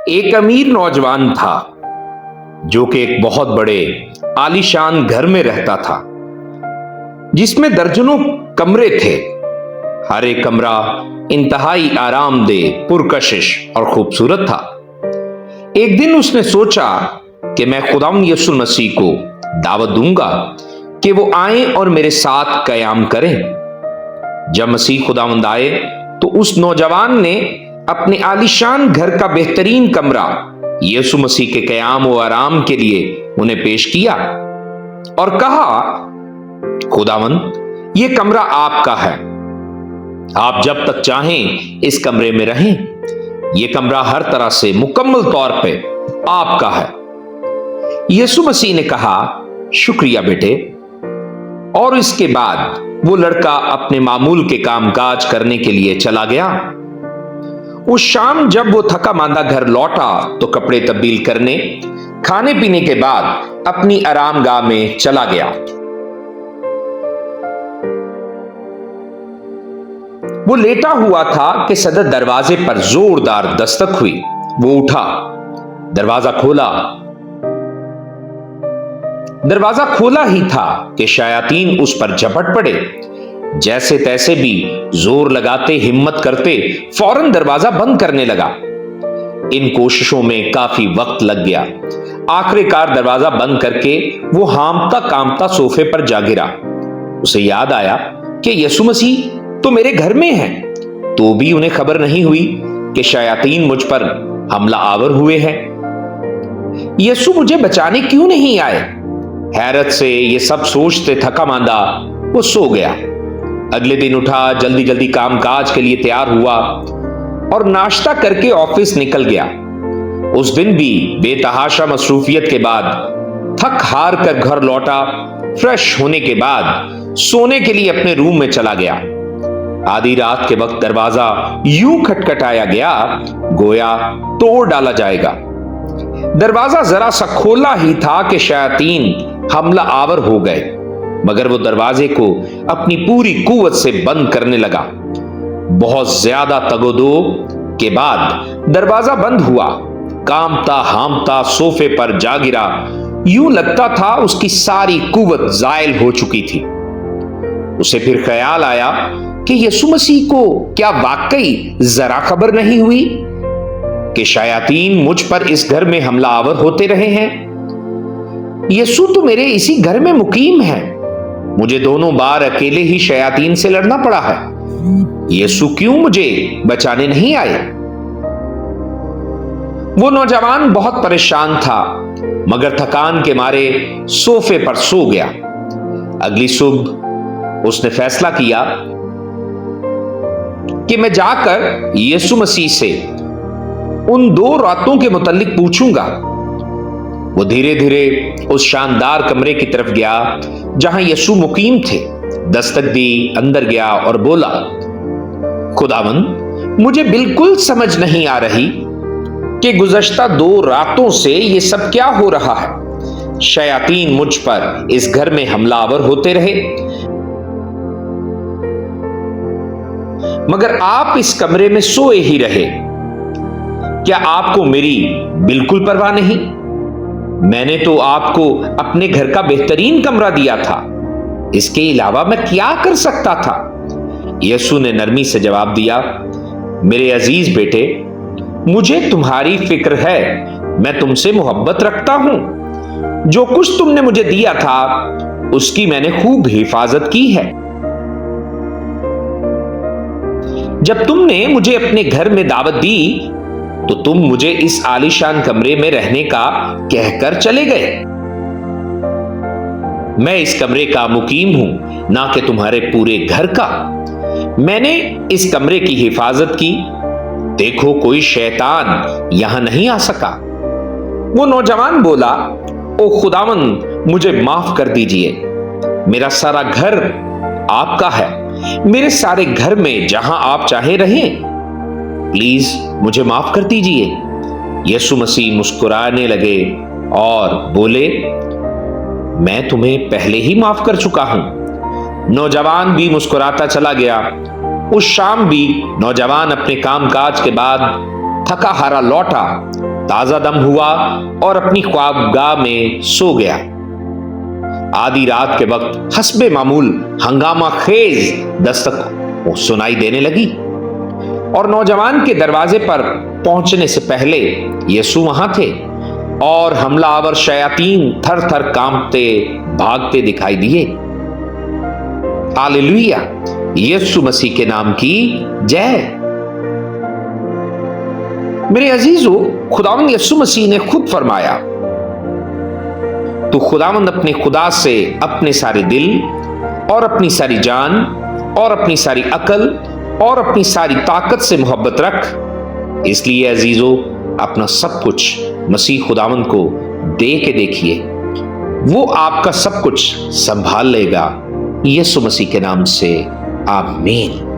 ایک امیر نوجوان تھا جو کہ ایک بہت بڑے عالیشان گھر میں رہتا تھا جس میں درجنوں کمرے تھے۔ ہر ایک کمرہ انتہائی آرام دہ، پرکشش اور خوبصورت تھا۔ ایک دن اس نے سوچا کہ میں خداوند یسوع مسیح کو دعوت دوں گا کہ وہ آئیں اور میرے ساتھ قیام کریں۔ جب مسیح خداوند آئے تو اس نوجوان نے اپنے عالیشان گھر کا بہترین کمرہ یسوع مسیح کے قیام و آرام کے لیے انہیں پیش کیا اور کہا، خداوند یہ کمرہ آپ کا ہے، آپ جب تک چاہیں اس کمرے میں رہیں۔ یہ کمرہ ہر طرح سے مکمل طور پہ آپ کا ہے۔ یسوع مسیح نے کہا، شکریہ بیٹے، اور اس کے بعد وہ لڑکا اپنے معمول کے کام کاج کرنے کے لیے چلا گیا۔ اس شام جب وہ تھکا ماندہ گھر لوٹا تو کپڑے تبدیل کرنے، کھانے پینے کے بعد اپنی آرام گاہ میں چلا گیا۔ وہ لیٹا ہوا تھا کہ صدر دروازے پر زوردار دستک ہوئی۔ وہ اٹھا، دروازہ کھولا۔ دروازہ کھولا ہی تھا کہ شیاطین اس پر جھپٹ پڑے۔ جیسے تیسے بھی زور لگاتے، ہمت کرتے فوراً دروازہ بند کرنے لگا۔ ان کوششوں میں کافی وقت لگ گیا۔ آخر کار دروازہ بند کر کے وہ ہامتا کامتا صوفے پر جا گرا۔ اسے یاد آیا کہ یسوع مسیح تو میرے گھر میں ہیں، تو بھی انہیں خبر نہیں ہوئی کہ شیاطین مجھ پر حملہ آور ہوئے ہیں۔ یسوع مجھے بچانے کیوں نہیں آئے؟ حیرت سے یہ سب سوچتے تھکا ماندہ وہ سو گیا۔ اگلے دن اٹھا، جلدی جلدی کام کاج کے لیے تیار ہوا اور ناشتہ کر کے آفس نکل گیا۔ اس دن بھی بے تحاشا مصروفیت کے بعد تھک ہار کر گھر لوٹا۔ فریش ہونے کے بعد سونے کے لیے اپنے روم میں چلا گیا۔ آدھی رات کے وقت دروازہ یوں کھٹکھٹایا گیا گویا توڑ ڈالا جائے گا۔ دروازہ ذرا سا کھولا ہی تھا کہ شیاطین حملہ آور ہو گئے، مگر وہ دروازے کو اپنی پوری قوت سے بند کرنے لگا۔ بہت زیادہ تگ و دو کے بعد دروازہ بند ہوا۔ کامتا ہامتا صوفے پر جا گرا۔ یوں لگتا تھا اس کی ساری قوت زائل ہو چکی تھی۔ اسے پھر خیال آیا کہ یسوع مسیح کو کیا واقعی ذرا خبر نہیں ہوئی کہ شیاطین مجھ پر اس گھر میں حملہ آور ہوتے رہے ہیں؟ یسوع تو میرے اسی گھر میں مقیم ہے، مجھے دونوں بار اکیلے ہی شیاطین سے لڑنا پڑا ہے۔ یسوع کیوں مجھے بچانے نہیں آئے؟ وہ نوجوان بہت پریشان تھا، مگر تھکان کے مارے صوفے پر سو گیا۔ اگلی صبح اس نے فیصلہ کیا کہ میں جا کر یسوع مسیح سے ان 2 راتوں کے متعلق پوچھوں گا۔ وہ دھیرے دھیرے اس شاندار کمرے کی طرف گیا جہاں یسوع مقیم تھے۔ دستک دی، اندر گیا اور بولا، خداوند مجھے بالکل سمجھ نہیں آ رہی کہ گزشتہ 2 راتوں سے یہ سب کیا ہو رہا ہے۔ شیاطین مجھ پر اس گھر میں حملہ آور ہوتے رہے، مگر آپ اس کمرے میں سوئے ہی رہے۔ کیا آپ کو میری بالکل پرواہ نہیں؟ میں نے تو آپ کو اپنے گھر کا بہترین کمرہ دیا تھا، اس کے علاوہ میں کیا کر سکتا تھا؟ یسوع نے نرمی سے جواب دیا، میرے عزیز بیٹے، مجھے تمہاری فکر ہے، میں تم سے محبت رکھتا ہوں۔ جو کچھ تم نے مجھے دیا تھا اس کی میں نے خوب حفاظت کی ہے۔ جب تم نے مجھے اپنے گھر میں دعوت دی تو تم مجھے اس عالیشان کمرے میں رہنے کا کہہ کر چلے گئے۔ میں اس کمرے کا مقیم ہوں، نہ کہ تمہارے پورے گھر کا۔ میں نے اس کمرے کی حفاظت کی، دیکھو کوئی شیطان یہاں نہیں آ سکا۔ وہ نوجوان بولا، او خداوند مجھے معاف کر دیجئے، میرا سارا گھر آپ کا ہے، میرے سارے گھر میں جہاں آپ چاہیں رہیں، پلیز مجھے معاف کر دیجئے۔ یسوع مسیح مسکرانے لگے اور بولے، میں تمہیں پہلے ہی معاف کر چکا ہوں۔ نوجوان بھی مسکراتا چلا گیا۔ اس شام بھی نوجوان اپنے کام کاج کے بعد تھکا ہارا لوٹا تازہ دم ہوا اور اپنی خوابگاہ میں سو گیا۔ آدھی رات کے وقت حسب معمول ہنگامہ خیز دستک سنائی دینے لگی اور نوجوان کے دروازے پر پہنچنے سے پہلے یسوع وہاں تھے اور حملہ آور شیاطین تھر تھر کانپتے بھاگتے دکھائی دیے۔ ہاللویا، یسوع مسیح کے نام کی جے۔ میرے عزیزو، خداوند یسوع مسیح نے خود فرمایا، تو خداوند اپنے خدا سے اپنے سارے دل اور اپنی ساری جان اور اپنی ساری عقل اور اپنی ساری طاقت سے محبت رکھ۔ اس لیے عزیزو، اپنا سب کچھ مسیح خداوند کو دے کے دیکھیے، وہ آپ کا سب کچھ سنبھال لے گا۔ یسوع مسیح کے نام سے آمین۔